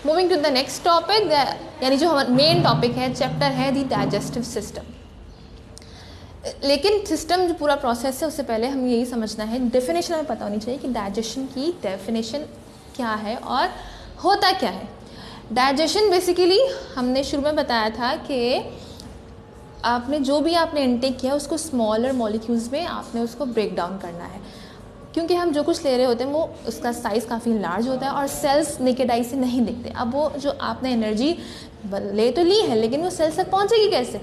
Moving to the next topic, यानी जो हमारा मेन टॉपिक है, चैप्टर है द डाइजेस्टिव सिस्टम। लेकिन सिस्टम जो पूरा प्रोसेस है उससे पहले हमें यही समझना है, डेफिनेशन हमें पता होनी चाहिए कि डाइजेशन की डेफिनेशन क्या है और होता क्या है। डाइजेशन बेसिकली हमने शुरू में बताया था कि आपने जो भी आपने इनटेक किया उसको स्मॉलर मॉलिक्यूल्स में आपने उसको ब्रेक डाउन करना है, क्योंकि हम जो कुछ ले रहे होते हैं वो उसका साइज़ काफ़ी लार्ज होता है और सेल्स नेकेड आई से नहीं दिखते। अब वो जो आपने एनर्जी ले तो ली है लेकिन वो सेल्स तक पहुंचेगी कैसे,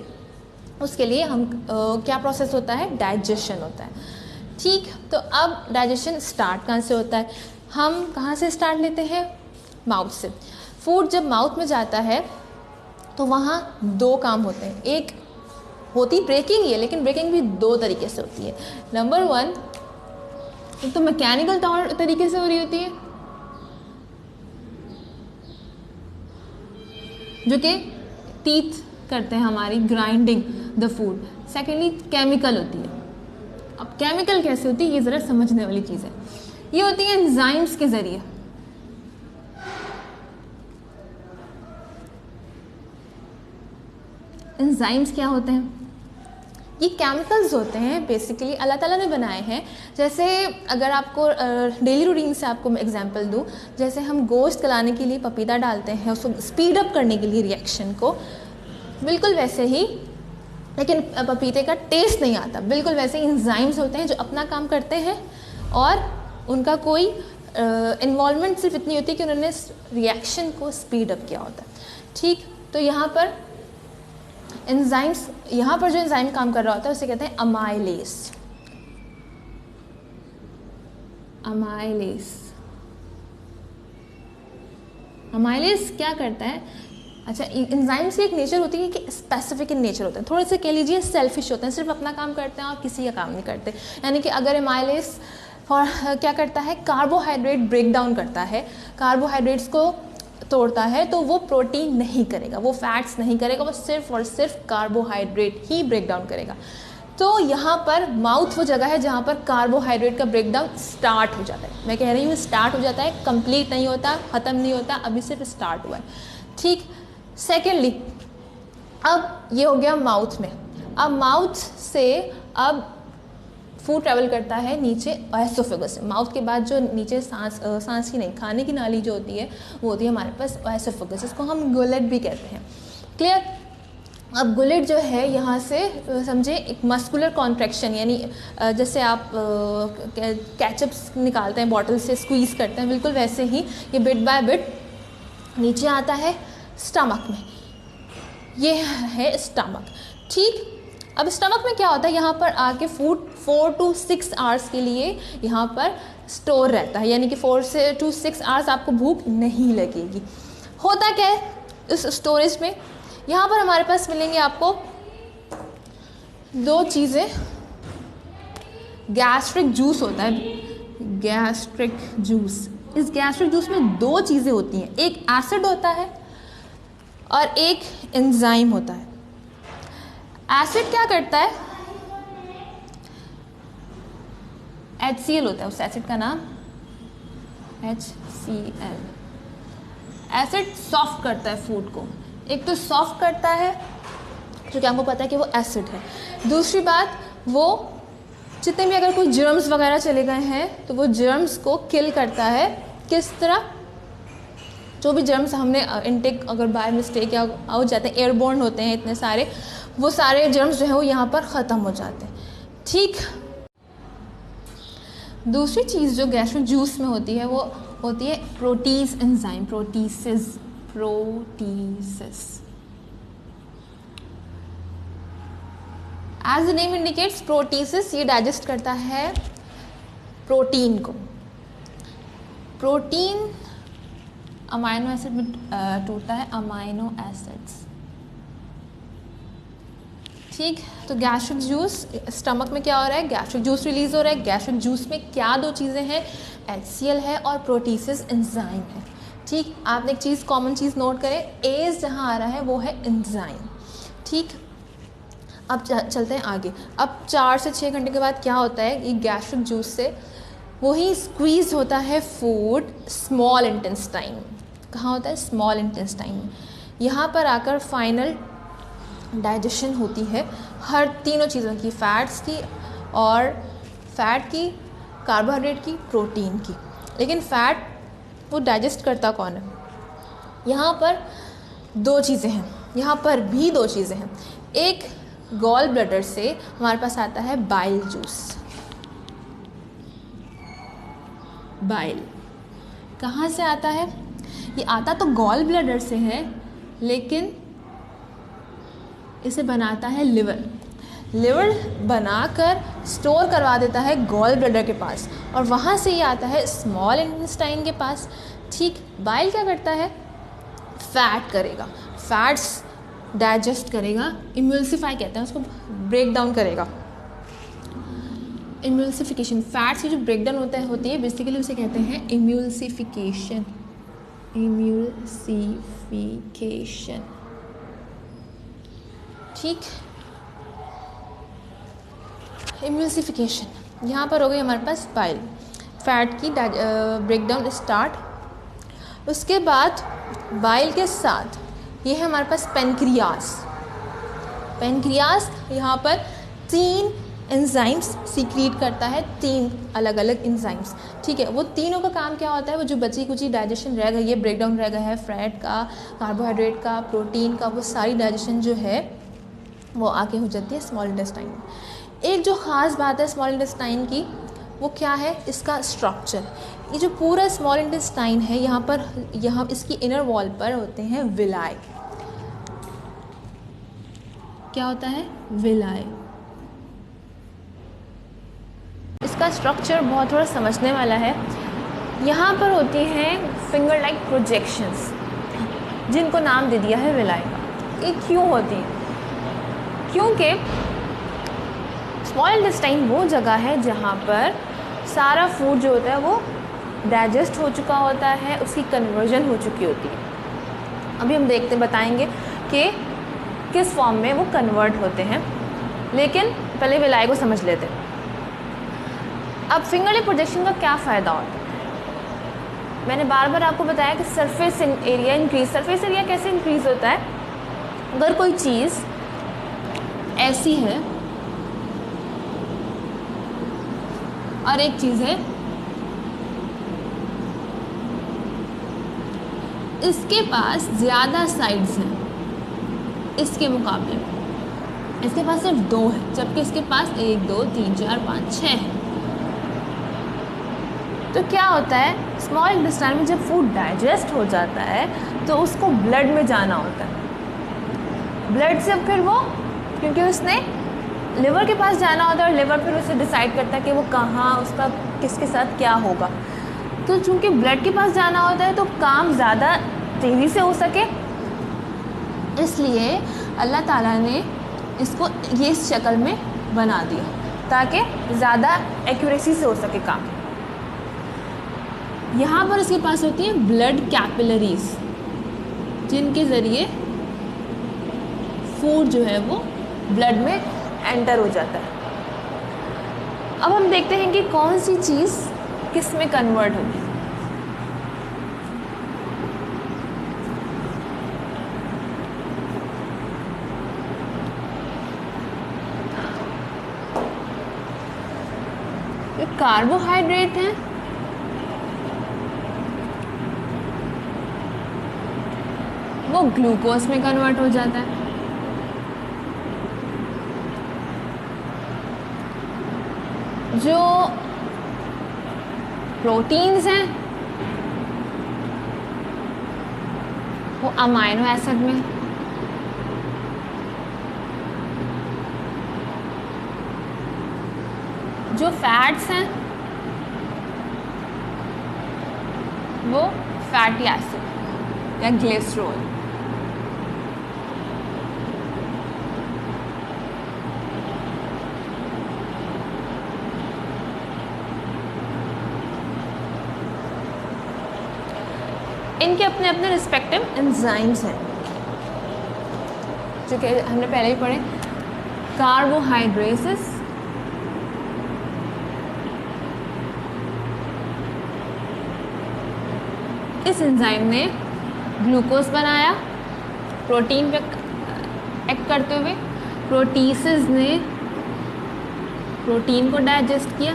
उसके लिए हम क्या प्रोसेस होता है, डाइजेशन होता है। ठीक, तो अब डाइजेशन स्टार्ट कहाँ से होता है, हम कहाँ से स्टार्ट लेते हैं, माउथ से। फूड जब माउथ में जाता है तो वहाँ दो काम होते हैं, एक होती ब्रेकिंग ही है, लेकिन ब्रेकिंग भी दो तरीके से होती है। नंबर वन, एक तो मैकेनिकल तरीके से हो रही होती है जो कि टीथ करते हैं हमारी grinding the food. Secondly chemical होती है। अब केमिकल कैसे होती है ये ज़रा समझने वाली चीज़ है। ये होती है एंजाइम्स के ज़रिए। एंजाइम्स क्या होते हैं, ये केमिकल्स होते हैं बेसिकली, अल्लाह ताला ने बनाए हैं। जैसे अगर आपको डेली रूटीन से आपको मैं एग्जांपल दूँ, जैसे हम गोश्त गलाने के लिए पपीता डालते हैं उसको स्पीड अप करने के लिए रिएक्शन को, बिल्कुल वैसे ही, लेकिन पपीते का टेस्ट नहीं आता, बिल्कुल वैसे ही एंजाइम्स होते हैं जो अपना काम करते हैं और उनका कोई इन्वॉल्वमेंट सिर्फ इतनी होती है कि उन्होंने रिएक्शन को स्पीड अप किया होता है। ठीक, तो यहाँ पर एंजाइम्स, यहाँ पर जो एंजाइम काम कर रहा होता है उसे कहते हैं अमाइलेज। अमाइलेज, अमाइलेज क्या करता है, अच्छा, एंजाइम्स की एक नेचर होती है कि स्पेसिफिक इन नेचर होते हैं, थोड़े से कह लीजिए सेल्फिश होते हैं, सिर्फ अपना काम करते हैं और किसी का काम नहीं करते। यानी कि अगर एमाइलेज फॉर क्या करता है, कार्बोहाइड्रेट ब्रेक डाउन करता है, कार्बोहाइड्रेट्स को तोड़ता है, तो वो प्रोटीन नहीं करेगा, वो फैट्स नहीं करेगा, वो सिर्फ और सिर्फ कार्बोहाइड्रेट ही ब्रेक डाउन करेगा। तो यहाँ पर माउथ वो जगह है जहाँ पर कार्बोहाइड्रेट का ब्रेक डाउन स्टार्ट हो जाता है। मैं कह रही हूँ स्टार्ट हो जाता है, कंप्लीट नहीं होता, ख़त्म नहीं होता, अभी सिर्फ स्टार्ट हुआ है। ठीक, सेकेंडली, अब ये हो गया माउथ में। अब माउथ से अब फूड ट्रैवल करता है नीचे एसोफेगस से। माउथ के बाद जो नीचे सांस की नहीं, खाने की नाली जो होती है वो होती है हमारे पास एसोफेगस, इसको हम गुलेट भी कहते हैं। क्लियर। अब गुलेट जो है यहाँ से समझे एक मस्कुलर कॉन्ट्रैक्शन, यानी जैसे आप कैचअप्स निकालते हैं बॉटल से, स्क्वीज़ करते हैं, बिल्कुल वैसे ही ये बिट बाय बिट नीचे आता है स्टमक में। ये है स्टमक। ठीक, अब स्टमक में क्या होता है, यहाँ पर आके फूड 4 to 6 आवर्स के लिए यहाँ पर स्टोर रहता है, यानी कि 4 to 6 आवर्स आपको भूख नहीं लगेगी। होता क्या है इस स्टोरेज में, यहाँ पर हमारे पास मिलेंगे आपको दो चीज़ें। गैस्ट्रिक जूस होता है, गैस्ट्रिक जूस। इस गैस्ट्रिक जूस में दो चीज़ें होती हैं, एक एसिड होता है और एक एंजाइम होता है। एसिड क्या करता है, HCl होता है उस एसिड का नाम, HCl। एसिड सॉफ्ट करता है फूड को, एक तो सॉफ्ट करता है जो कि हमको पता है कि वो एसिड है, दूसरी बात वो जितने भी अगर कोई जर्म्स वगैरह चले गए हैं तो वो जर्म्स को किल करता है। किस तरह, जो भी जर्म्स हमने इनटेक अगर बाय मिस्टेक या हो जाते हैं, एयरबोर्न होते हैं इतने सारे, वो सारे जर्म्स जो है वो यहाँ पर ख़त्म हो जाते हैं। ठीक, दूसरी चीज़ जो गैस्ट्रिक जूस में होती है वो होती है protease enzyme, proteases. As the name indicates, proteases ये डाइजेस्ट करता है प्रोटीन को। प्रोटीन अमाइनो एसिड में टूटता है, अमाइनो एसिड्स। ठीक, तो गैस्ट्रिक जूस, स्टमक में क्या हो रहा है, गैस्ट्रिक जूस रिलीज हो रहा है। गैस्ट्रिक जूस में क्या दो चीज़ें हैं, HCl है और प्रोटीसिस एंजाइम है। ठीक, आपने एक चीज़, कॉमन चीज़ नोट करें, एज जहाँ आ रहा है वो है एंजाइम। ठीक, अब चलते हैं आगे। अब 4 से 6 घंटे के बाद क्या होता है, ये गैस्ट्रिक जूस से वही स्क्वीज होता है फूड स्मॉल इंटेस्टाइन। कहाँ होता है? स्मॉल इंटेस्टाइन में। यहाँ पर आकर फाइनल डाइजेशन होती है हर तीनों चीज़ों की, फैट्स की और फैट की, कार्बोहाइड्रेट की, प्रोटीन की। लेकिन फ़ैट वो डाइजेस्ट करता कौन है? यहाँ पर दो चीज़ें हैं, यहाँ पर भी दो चीज़ें हैं। एक, गॉल ब्लैडर से हमारे पास आता है बाइल जूस। बाइल कहाँ से आता है? ये आता तो गॉल ब्लैडर से है, लेकिन इसे बनाता है लिवर। लिवर बनाकर स्टोर करवा देता है गॉल ब्लैडर के पास, और वहाँ से ये आता है स्मॉल इंटेस्टाइन के पास। ठीक, बाइल क्या करता है? फैट करेगा, फैट्स डाइजेस्ट करेगा, इम्यूल्सिफाई कहते हैं उसको, ब्रेक डाउन करेगा। इम्यूल्सिफिकेशन, फैट्स की जो ब्रेक डाउन होती है बेसिकली उसे कहते हैं इम्यूल्सिफिकेशन। इम्यूल्सिफिकेशन, ठीक। इम्यूल्सिफिकेशन यहाँ पर हो गई हमारे पास बाइल, फैट की ब्रेकडाउन स्टार्ट। उसके बाद बाइल के साथ ये है हमारे पास पेनक्रियास। पेनक्रियास यहाँ पर 3 एंजाइम्स सीक्रेट करता है, 3 अलग अलग एंजाइम्स, ठीक है। वो तीनों का काम क्या होता है? वो जो बची कुची डाइजेशन रह गई है, ब्रेकडाउन रह गया है फैट का, कार्बोहाइड्रेट का, प्रोटीन का, वो सारी डाइजेशन जो है वो आके हो जाती है स्मॉल इंटेस्टाइन में। एक जो ख़ास बात है स्मॉल इंटेस्टाइन की, वो क्या है? इसका स्ट्रक्चर। ये जो पूरा स्मॉल इंटेस्टाइन है, यहाँ इसकी इनर वॉल पर होते हैं विलाई। क्या होता है? विलाई। इसका स्ट्रक्चर बहुत थोड़ा समझने वाला है। यहाँ पर होती हैं फिंगर लाइक प्रोजेक्शंस, जिनको नाम दे दिया है विलाई का। ये क्यों होती हैं? क्योंकि स्मॉल इंटेस्टाइन वो जगह है जहाँ पर सारा फूड जो होता है वो डाइजेस्ट हो चुका होता है, उसकी कन्वर्जन हो चुकी होती है। अभी हम बताएंगे कि किस फॉर्म में वो कन्वर्ट होते हैं, लेकिन पहले विलाई को समझ लेते हैं। अब फिंगर प्रोजेक्शन का क्या फ़ायदा होता है? मैंने बार बार आपको बताया कि surface area increase. Surface area कैसे इंक्रीज़ होता है? अगर कोई चीज़ ऐसी है और एक चीज़ है इसके पास ज़्यादा साइड्स हैं इसके मुकाबले में, इसके पास सिर्फ 2 है, जबकि इसके पास 1 2 3 4 5 6 है। तो क्या होता है? स्मॉल इंटेस्टाइन में जब फूड डाइजेस्ट हो जाता है तो उसको ब्लड में जाना होता है। ब्लड से फिर वो, क्योंकि उसने लिवर के पास जाना होता है और लिवर फिर उसे डिसाइड करता है कि वो कहाँ, उसका किसके साथ क्या होगा। तो चूँकि ब्लड के पास जाना होता है तो काम ज़्यादा तेज़ी से हो सके, इसलिए अल्लाह ताला ने इसको ये इस शक्ल में बना दिया ताकि ज़्यादा एक्यूरेसी से हो सके काम। यहाँ पर इसके पास होती है ब्लड कैपिलरीज, जिनके ज़रिए फूड जो है वो ब्लड में एंटर हो जाता है। अब हम देखते हैं कि कौन सी चीज़ किस में कन्वर्ट होगी। ये कार्बोहाइड्रेट है, वो ग्लूकोज में कन्वर्ट हो जाता है। जो प्रोटीन्स हैं वो अमाइनो एसिड में, जो फैट्स हैं वो फैटी एसिड या ग्लिसरॉल। इनके अपने अपने रिस्पेक्टिव एंजाइम्स हैं, जो कि हमने पहले ही पढ़े। कार्बोहाइड्रेसिस, इस एंजाइम ने ग्लूकोज बनाया प्रोटीन पे एक्ट करते हुए, प्रोटीसेस ने प्रोटीन को डाइजेस्ट किया,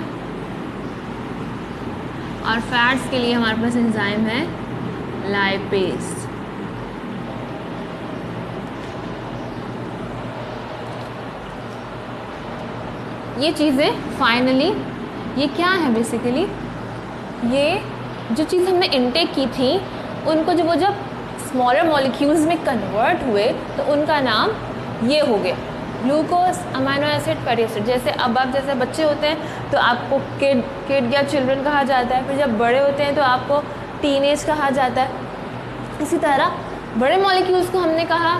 और फैट्स के लिए हमारे पास एंजाइम है लाइपेज। ये चीज़ें फाइनली ये क्या है बेसिकली, ये जो चीज़ हमने इनटेक की थी उनको जब स्मॉलर मॉलिक्यूल्स में कन्वर्ट हुए तो उनका नाम ये हो गया glucose, amino acid, fatty acid. जैसे अब आप जैसे बच्चे होते हैं तो आपको किड या चिल्ड्रन कहा जाता है, फिर जब बड़े होते हैं तो आपको टीनेज कहा जाता है। इसी तरह बड़े मॉलिक्यूल्स को हमने कहा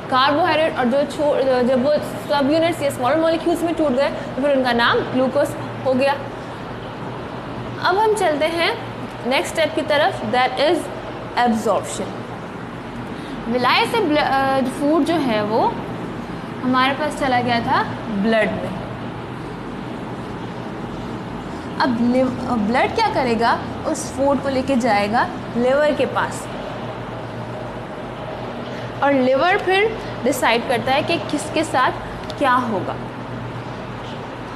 कार्बोहाइड्रेट, और जब वो सब यूनिट्स या स्मॉलर मॉलिक्यूल्स में टूट गए तो फिर उनका नाम ग्लूकोज हो गया। अब हम चलते हैं नेक्स्ट स्टेप की तरफ, दैट इज़ एब्जॉर्प्शन। विलाय से फूड जो है वो हमारे पास चला गया था ब्लड में। अब ब्लड क्या करेगा, उस फूड को लेके जाएगा लिवर के पास, और लिवर फिर डिसाइड करता है कि किसके साथ क्या होगा।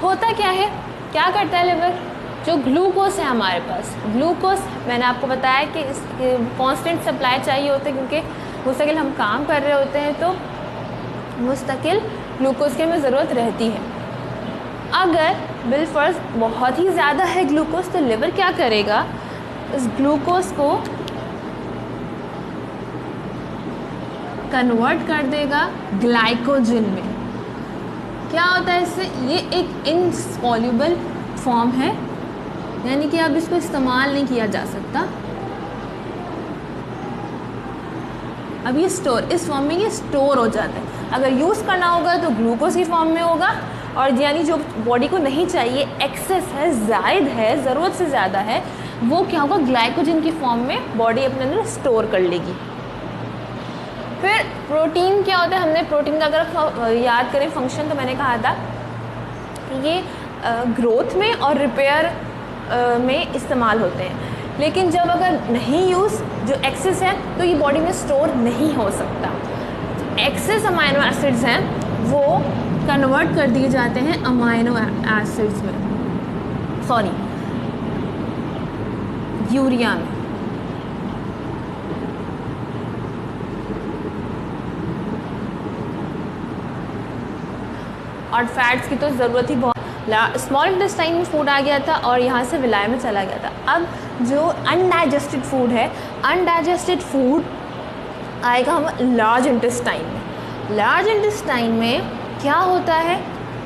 होता क्या है, क्या करता है लिवर, जो ग्लूकोज है हमारे पास, ग्लूकोज मैंने आपको बताया कि कांस्टेंट सप्लाई चाहिए होता है, क्योंकि मुस्तकिल हम काम कर रहे होते हैं तो मुस्तकिल ग्लूकोज की हमें ज़रूरत रहती है। अगर बिलफर्ज बहुत ही ज़्यादा है ग्लूकोज तो लिवर क्या करेगा, इस ग्लूकोज को कन्वर्ट कर देगा ग्लाइकोजन में। क्या होता है इससे, ये एक इनसॉल्युबल फॉर्म है, यानी कि अब इसको इस्तेमाल नहीं किया जा सकता। अब ये स्टोर, इस फॉर्म में ये स्टोर हो जाता है। अगर यूज़ करना होगा तो ग्लूकोज की फॉर्म में होगा, और यानी जो बॉडी को नहीं चाहिए, एक्सेस है, ज़ायद है, ज़रूरत से ज़्यादा है, वो क्या होगा ग्लाइकोजन की फॉर्म में बॉडी अपने अंदर स्टोर कर लेगी। फिर प्रोटीन क्या होता है, हमने प्रोटीन का अगर याद करें फंक्शन तो मैंने कहा था कि ये ग्रोथ में और रिपेयर में इस्तेमाल होते हैं, लेकिन जब अगर नहीं यूज़, जो एक्सेस है तो ये बॉडी में स्टोर नहीं हो सकता। एक्सेस अमाइनो एसिड्स हैं वो कन्वर्ट कर दिए जाते हैं अमाइनो एसिड्स में, सॉरी यूरिया में। और फैट्स की तो ज़रूरत ही बहुत, स्मॉल इंटेस्टाइन में फूड आ गया था और यहाँ से विलाय में चला गया था। अब जो अनडाइजेस्टेड फूड है, अनडाइजेस्टेड फूड आएगा हम लार्ज इंटेस्टाइन में। लार्ज इंटेस्टाइन में क्या होता है,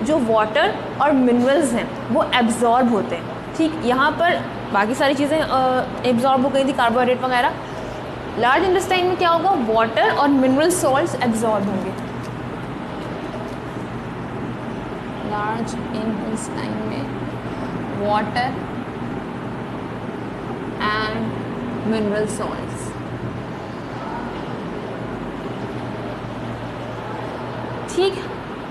जो वाटर और मिनरल्स हैं वो एब्जॉर्ब होते हैं। ठीक, यहाँ पर बाकी सारी चीज़ें एब्जॉर्ब हो गई थी, कार्बोहाइड्रेट वगैरह। लार्ज इंटेस्टाइन में क्या होगा, वाटर और मिनरल सॉल्ट्स एब्जॉर्ब होंगे। लार्ज इंटेस्टाइन में वाटर एंड मिनरल सॉल्ट्स। ठीक,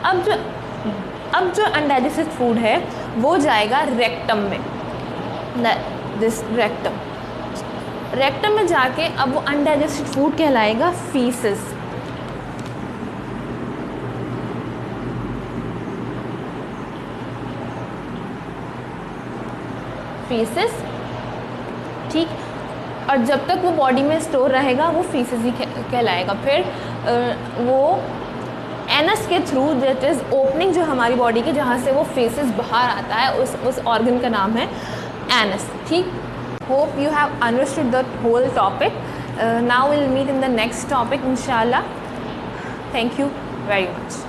अब जो अनडाइजेस्टेड फूड है वो जाएगा रेक्टम में, दिस रेक्टम में जाके अब वो अनडाइजेस्टेड फूड कहलाएगा फीसेस। फीसेस, ठीक, और जब तक वो बॉडी में स्टोर रहेगा वो फीसेस ही कहलाएगा। फिर वो एनस के थ्रू, दैट इज़ ओपनिंग जो हमारी बॉडी के जहाँ से वो फेसेस बाहर आता है, उस ऑर्गन का नाम है एनस। ठीक, hope you have understood the whole topic. Now will meet in the next topic इंशाल्लाह। Thank you very much.